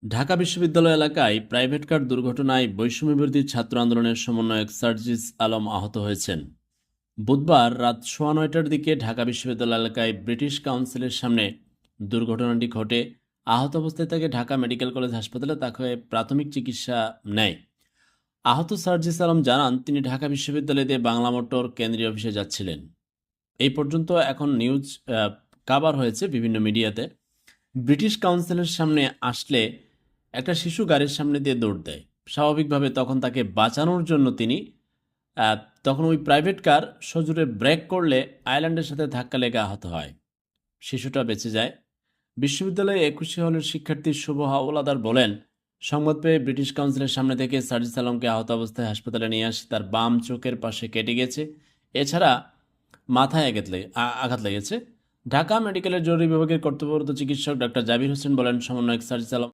ঢাকা বিশ্ববিদ্যালয় এলাকায় private car দুর্ঘটনায় বৈষম্যবিরোধী ছাত্র আন্দোলনের সমন্বয়ক সার্জিস আলম আহত হয়েছেন। বুধবার রাত 9:15টার দিকে ঢাকা বিশ্ববিদ্যালয় এলাকায় ব্রিটিশ কাউন্সিলের সামনে দুর্ঘটনাটি ঘটে। আহত অবস্থায় তাকে ঢাকা মেডিকেল কলেজ হাসপাতালে তাকে প্রাথমিক চিকিৎসা নেয়। আহত সার্জিস আলম জানান, তিনি ঢাকা বিশ্ববিদ্যালয় দিয়ে বাংলা মোটর কেন্দ্রীয় অফিসে যাচ্ছিলেন। এই পর্যন্ত এখন নিউজ কাভার হয়েছে বিভিন্ন মিডিয়াতে। ব্রিটিশ কাউন্সিলের সামনে আসলে একটা শিশু গাড়ির সামনে দিয়ে দৌড় দেয়। স্বাভাবিকভাবে তখন তাকে বাঁচানোর জন্য তিনি আহ, তখন ওই প্রাইভেট কার সজোরে ব্রেক করলে আইল্যান্ডের সাথে ধাক্কা লেগে আহত হয়। শিশুটা বেঁচে যায়। বিশ্ববিদ্যালয়ে 21 হলের শিক্ষার্থী শুভ হাওলাদার বলেন, সংবাদ পেয়ে ব্রিটিশ কাউন্সিলের সামনে থেকে সার্জিস আলমকে আহত অবস্থায় হাসপাতালে নিয়ে আসি। তার বাম চোখের পাশে কেটে গেছে, এছাড়া মাথায় আঘাত লেগেছে। ঢাকা মেডিকেলের জরুরি বিভাগের কর্তব্যরত চিকিৎসক ডাক্তার জাবির হোসেন বলেন, সমন্বয়ক সার্জিস আলম